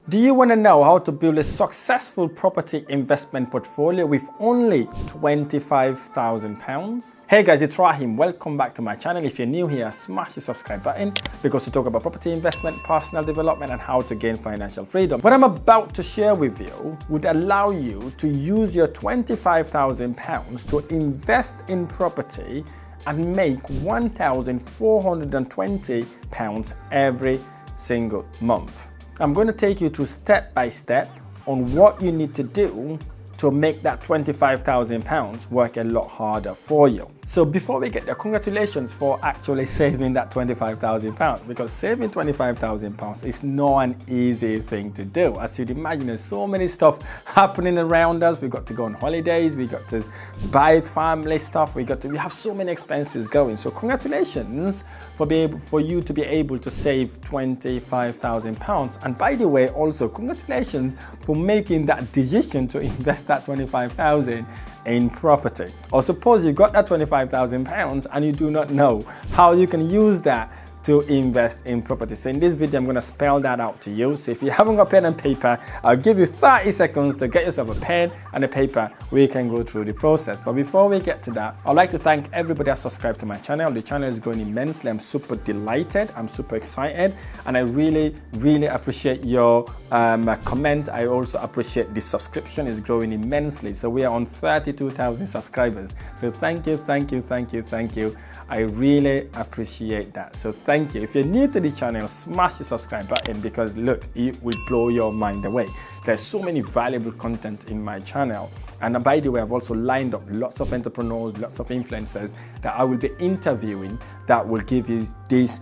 Do you want to know how to build a successful property investment portfolio with only £25,000? Hey guys, it's Rahim. Welcome back to my channel. If you're new here, smash the subscribe button because we talk about property investment, personal development, and how to gain financial freedom. What I'm about to share with you would allow you to use your £25,000 to invest in property and make £1,420 every single month. I'm going to take you through step by step on what you need to do to make that £25,000 work a lot harder for you. So before we get there, congratulations for actually saving that £25,000, because saving £25,000 is not an easy thing to do. As you'd imagine, there's so many stuff happening around us. We've got to go on holidays, we got to buy family stuff, we have so many expenses going. So congratulations for you to be able to save £25,000. And by the way, also congratulations for making that decision to invest that £25,000 in property. Or suppose you got that £25,000 and you do not know how you can use that to invest in property. So in this video, I'm going to spell that out to you. So if you haven't got pen and paper, I'll give you 30 seconds to get yourself a pen and a paper. We can go through the process. But before we get to that, I'd like to thank everybody that's subscribed to my channel. The channel is growing immensely. I'm super delighted. I'm super excited. And I really, really appreciate your comment. I also appreciate the subscription is growing immensely. So we are on 32,000 subscribers. So thank you, thank you, thank you, thank you. I really appreciate that. So thank you. If you're new to the channel, smash the subscribe button because look, it will blow your mind away. There's so many valuable content in my channel. And by the way, I've also lined up lots of entrepreneurs, lots of influencers that I will be interviewing that will give you these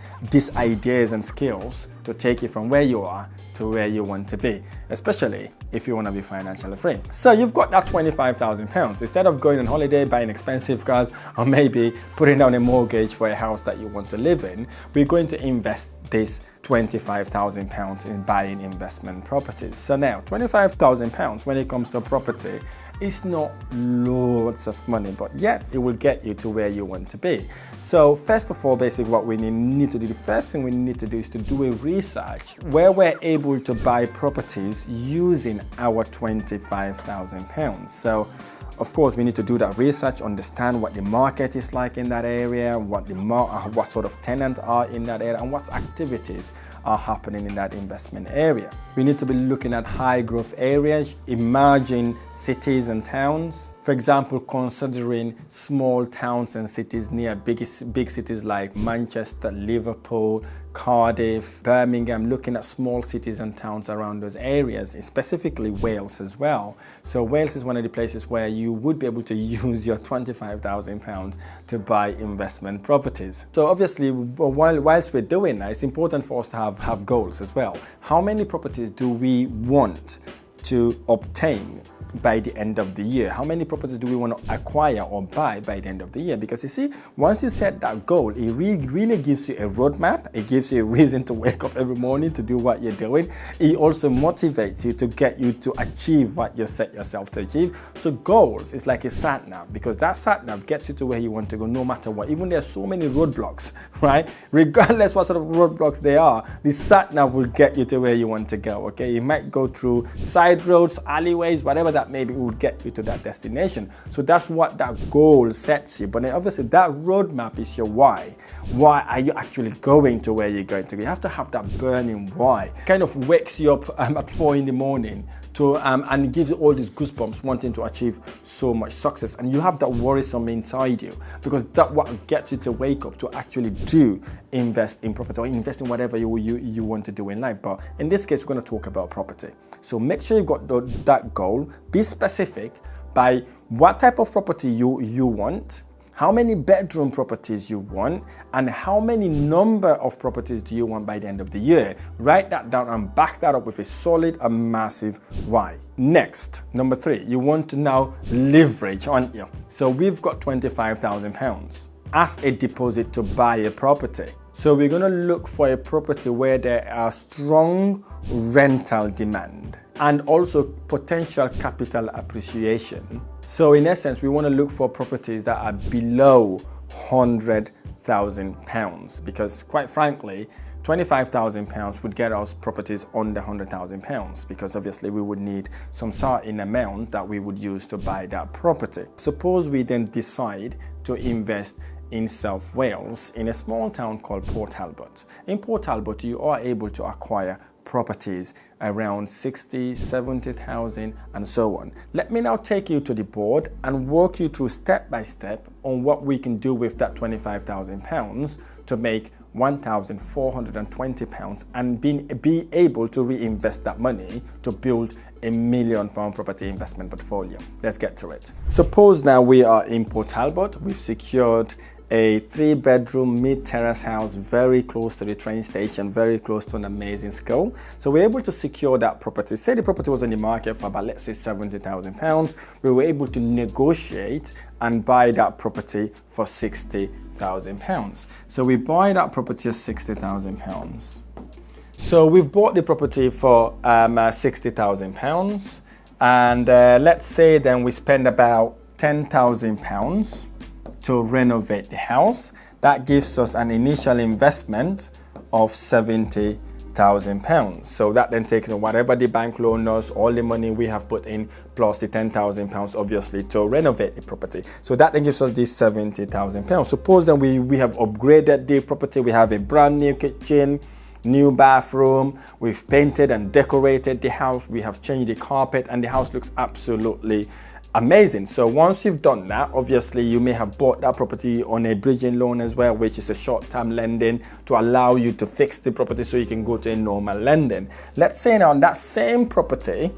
ideas and skills to take you from where you are to where you want to be, especially if you want to be financially free. So you've got that £25,000. Instead of going on holiday, buying expensive cars, or maybe putting down a mortgage for a house that you want to live in, we're going to invest this £25,000 in buying investment properties. So now, £25,000 when it comes to property, it's not loads of money, but yet it will get you to where you want to be. So first of all, basically what we need to do, the first thing we need to do is to do a research where we're able to buy properties using our £25,000. So of course, we need to do that research, understand what the market is like in that area, what sort of tenants are in that area, and what activities are happening in that investment area. We need to be looking at high growth areas, emerging cities and towns. For example, considering small towns and cities near big cities like Manchester, Liverpool, Cardiff, Birmingham, looking at small cities and towns around those areas, specifically Wales as well. So Wales is one of the places where you would be able to use your £25,000 to buy investment properties. So obviously, whilst we're doing that, it's important for us to have goals as well. How many properties do we want to obtain by the end of the year? How many properties do we want to acquire or buy by the end of the year? Because you see, once you set that goal, it really gives you a roadmap. It gives you a reason to wake up every morning to do what you're doing. It also motivates you to get you to achieve what you set yourself to achieve. So goals is like a sat nav, because that sat nav gets you to where you want to go no matter what. Even there's so many roadblocks, right? Regardless what sort of roadblocks they are, the sat nav will get you to where you want to go, okay? You might go through side roads, alleyways, whatever that maybe it will get you to that destination. So that's what that goal sets you. But then obviously that roadmap is your why. Why are you actually going to where you're going to go? You have to have that burning why. Kind of wakes you up at 4 in the morning to and gives you all these goosebumps wanting to achieve so much success. And you have that worrisome inside you, because that's what gets you to wake up to actually invest in property or invest in whatever you want to do in life. But in this case, we're going to talk about property. So make sure you've got that goal. Be specific by what type of property you want, how many bedroom properties you want, and how many number of properties do you want by the end of the year. Write that down and back that up with a solid and massive why. Next, number 3, you want to now leverage on you. So we've got £25,000 as a deposit to buy a property. So we're going to look for a property where there are strong rental demand and also potential capital appreciation. So in essence, we want to look for properties that are below £100,000 because quite frankly, £25,000 would get us properties under £100,000 because obviously we would need some certain amount that we would use to buy that property. Suppose we then decide to invest in South Wales in a small town called Port Talbot. In Port Talbot, you are able to acquire properties around 60, 70,000 and so on. Let me now take you to the board and walk you through step by step on what we can do with that £25,000 to make £1,420 and be able to reinvest that money to build a £1 million property investment portfolio. Let's get to it. Suppose now we are in Port Talbot. We've secured a 3-bedroom mid-terrace house very close to the train station, very close to an amazing school. So we're able to secure that property. Say the property was on the market for about, let's say, £70,000. We were able to negotiate and buy that property for £60,000. So we buy that property at £60,000. So we've bought the property for £60,000, and let's say then we spend about £10,000 to renovate the house. That gives us an initial investment of £70,000. So that then takes whatever the bank loan us, all the money we have put in, plus the £10,000 obviously to renovate the property. So that then gives us this £70,000. Suppose then we have upgraded the property. We have a brand new kitchen, new bathroom, we've painted and decorated the house, we have changed the carpet, and the house looks absolutely amazing. So once you've done that, obviously you may have bought that property on a bridging loan as well, which is a short-term lending to allow you to fix the property so you can go to a normal lending. Let's say now on that same property,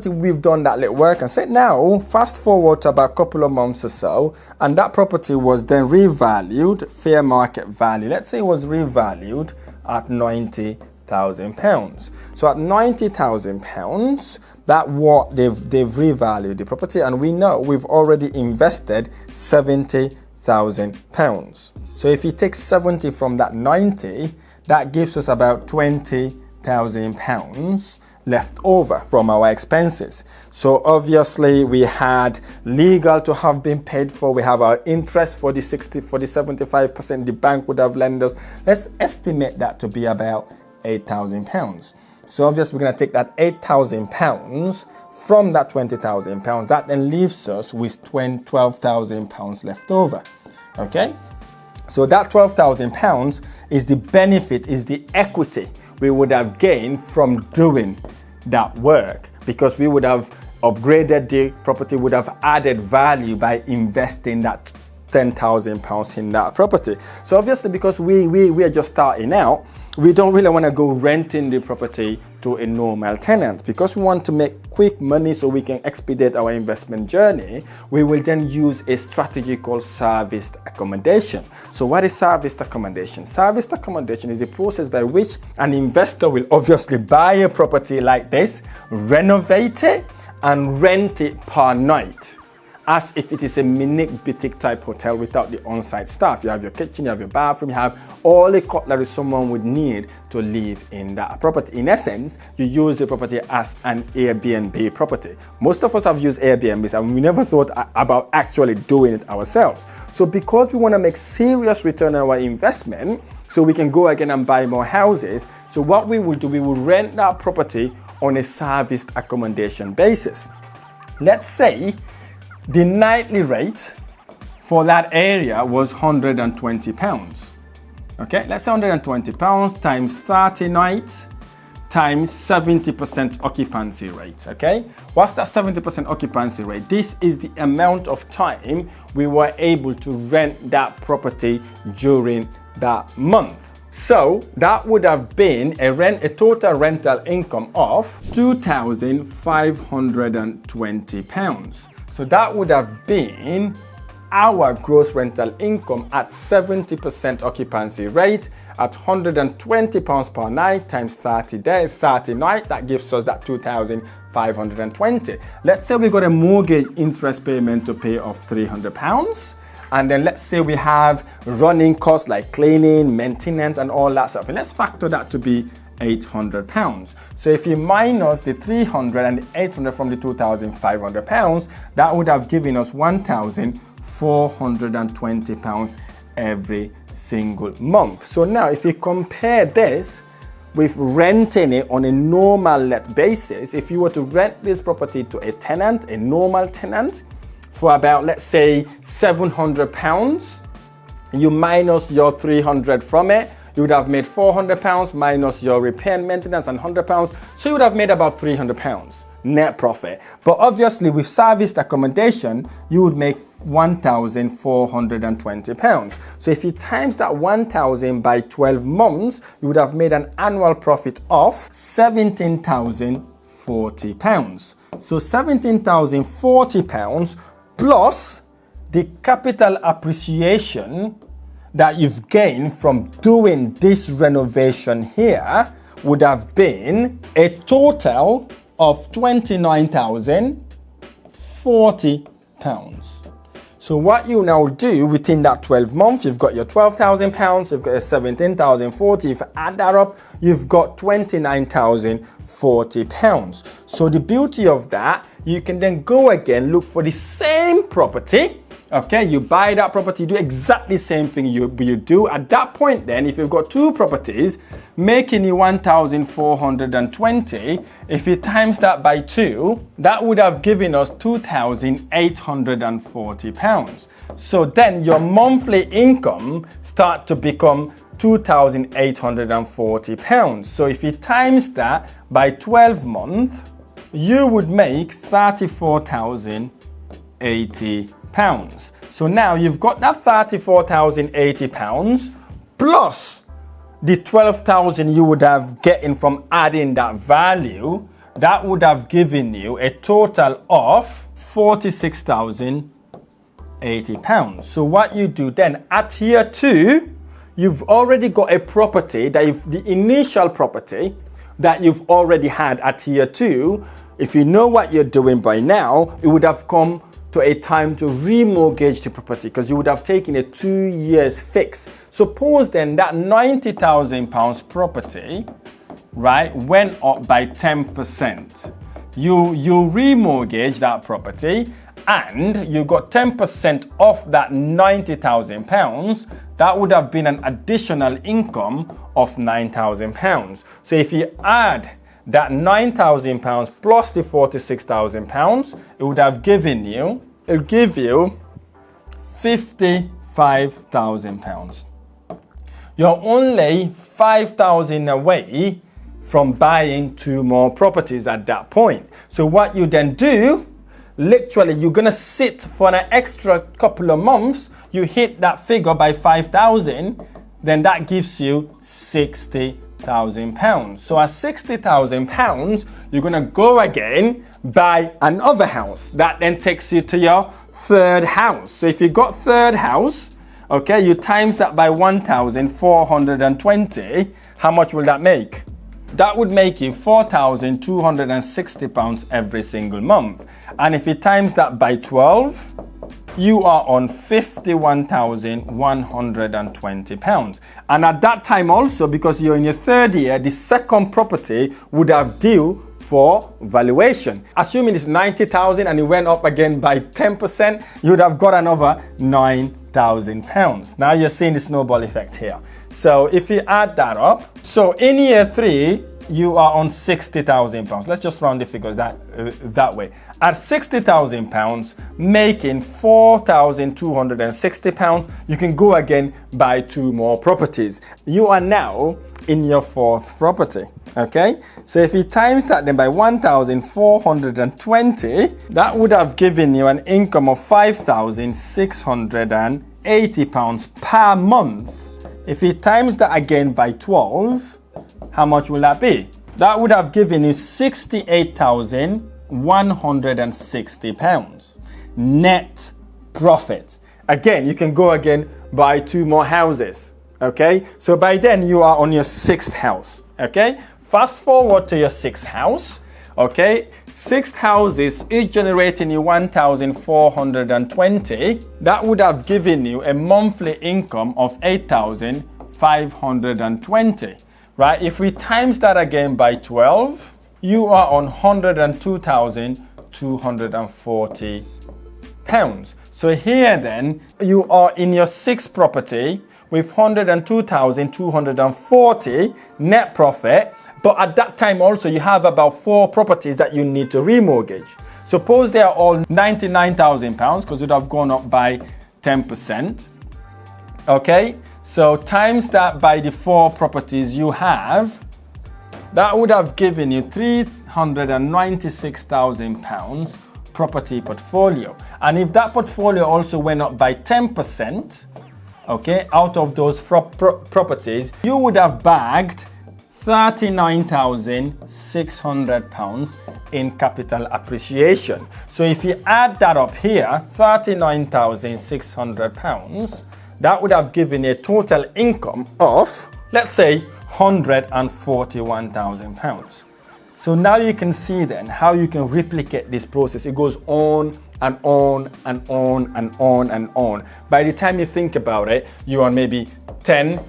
we've done that little work, and say now fast forward to about a couple of months or so, and that property was then revalued, fair market value. Let's say it was revalued at £90,000. So at £90,000, that's what they've revalued the property, and we know we've already invested £70,000. So if you take 70 from that 90, that gives us about £20,000 left over from our expenses. So obviously we had legal to have been paid for, we have our interest for the 75% the bank would have lent us. Let's estimate that to be about £8,000. So obviously we're going to take that £8,000 from that £20,000. That then leaves us with £12,000 left over. Okay? So that £12,000 is the benefit, is the equity we would have gained from doing that work, because we would have upgraded the property, would have added value by investing that £10,000 in that property. So obviously, because we are just starting out, we don't really want to go renting the property to a normal tenant, because we want to make quick money so we can expedite our investment journey. We will then use a strategy called serviced accommodation. So what is serviced accommodation? Serviced accommodation is the process by which an investor will obviously buy a property like this, renovate it, and rent it per night, as if it is a mini boutique type hotel without the on-site staff. You have your kitchen, you have your bathroom, you have all the cutlery someone would need to live in that property. In essence, you use the property as an Airbnb property. Most of us have used Airbnbs and we never thought about actually doing it ourselves. So because we want to make serious return on our investment, so we can go again and buy more houses, so what we will do, we will rent that property on a serviced accommodation basis. Let's say the nightly rate for that area was £120. Okay, let's say £120 times 30 nights times 70% occupancy rate. Okay, what's that 70% occupancy rate? This is the amount of time we were able to rent that property during that month. So that would have been a total rental income of £2,520. So that would have been our gross rental income at 70% occupancy rate at £120 per night times 30 days, 30 nights. That gives us that £2,520. Let's say we got a mortgage interest payment to pay of £300. And then let's say we have running costs like cleaning, maintenance, and all that stuff. And let's factor that to be £800. So if you minus the 300 and the 800 from the £2,500, that would have given us £1,420 every single month. So now if you compare this with renting it on a normal let basis, if you were to rent this property to a tenant, a normal tenant, for about, let's say, £700, you minus your 300 from it, you would have made £400 minus your repair and maintenance and £100, so you would have made about £300 net profit. But obviously with serviced accommodation, you would make £1,420. So if you times that 1,000 by 12 months, you would have made an annual profit of £17,040. So £17,040 plus the capital appreciation that you've gained from doing this renovation here would have been a total of £29,040. So what you now do within that 12 months, you've got your £12,000, you've got your £17,040. If you add that up, you've got £29,040. So the beauty of that, you can then go again, look for the same property. Okay, you buy that property, you do exactly the same thing you do. At that point then, if you've got two properties, making you 1,420, if you times that by 2, that would have given us £2,840. So then your monthly income start to become £2,840. So if you times that by 12 months, you would make £34,080. So now you've got that £34,080 plus the 12,000 you would have getting from adding that value. That would have given you a total of £46,080. So what you do then at year 2, you've already got a property that the initial property that you've already had at year 2. If you know what you're doing by now, it would have come to a time to remortgage the property because you would have taken a 2 years fix. Suppose then that £90,000 property, right, went up by 10%. You remortgage that property and you got 10% off that £90,000. That would have been an additional income of £9,000. So if you add that £9,000 plus the £46,000, it would have given you, it'll give you £55,000. You're only £5,000 away from buying 2 more properties at that point. So what you then do, literally you're gonna sit for an extra couple of months, you hit that figure by 5,000, then that gives you £60,000. So at £60,000, you're gonna go again, buy another house. That then takes you to your third house. So if you got third house, okay, you times that by 1,420, how much will that make? That would make you £4,260 every single month. And if you times that by 12, you are on £51,120. And at that time also, because you're in your third year, the second property would have due for valuation. Assuming it's 90,000 and it went up again by 10%, you would have got another £9,000. Now you're seeing the snowball effect here. So if you add that up, so in year 3, you are on £60,000. Let's just round the figures that way. At £60,000, making £4,260, you can go again buy 2 more properties. You are now in your 4th property. Okay, so if you times that then by 1,420, that would have given you an income of £5,680 per month. If you times that again by 12, how much will that be? That would have given you £68,160 net profit. Again, you can go again buy 2 more houses. Okay, so by then you are on your 6th house. Okay, fast forward to your 6th house. Okay, 6 houses, each generating you 1,420. That would have given you a monthly income of 8,520. Right? If we times that again by 12, you are on £102,240. So here then, you are in your sixth property with 102,240 net profit. But at that time also, you have about 4 properties that you need to remortgage. Suppose they are all £99,000 because it would have gone up by 10%. Okay, so times that by the 4 properties you have, that would have given you £396,000 property portfolio. And if that portfolio also went up by 10%, okay, out of those properties, you would have bagged £39,600 in capital appreciation. So if you add that up here, £39,600, that would have given a total income of, let's say, £141,000. So now you can see then how you can replicate this process. It goes on and on and on and on and on. By the time you think about it, you are maybe 10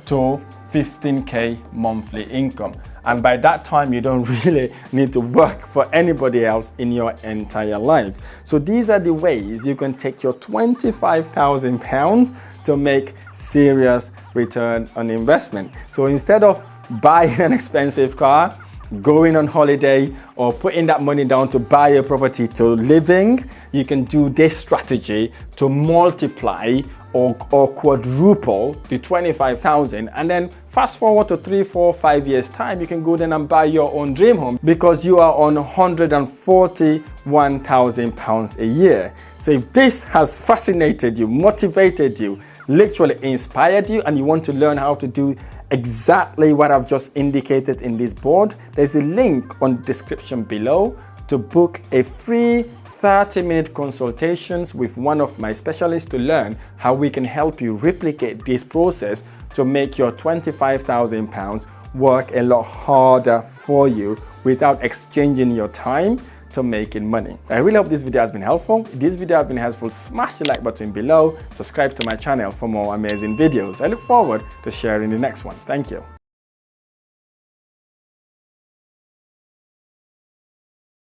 to 15K monthly income. And by that time, you don't really need to work for anybody else in your entire life. So these are the ways you can take your £25,000 to make serious return on investment. So instead of buying an expensive car, going on holiday, or putting that money down to buy a property to live in, you can do this strategy to multiply or quadruple the 25,000, and then fast forward to 3, 4, 5 years time, you can go then and buy your own dream home because you are on £141,000 a year. So if this has fascinated you, motivated you, literally inspired you, and you want to learn how to do exactly what I've just indicated in this board, there's a link on the description below to book a free 30-minute consultations with one of my specialists to learn how we can help you replicate this process to make your £25,000 work a lot harder for you without exchanging your time to making money. I really hope this video has been helpful. If this video has been helpful, smash the like button below, subscribe to my channel for more amazing videos. I look forward to sharing the next one. Thank you.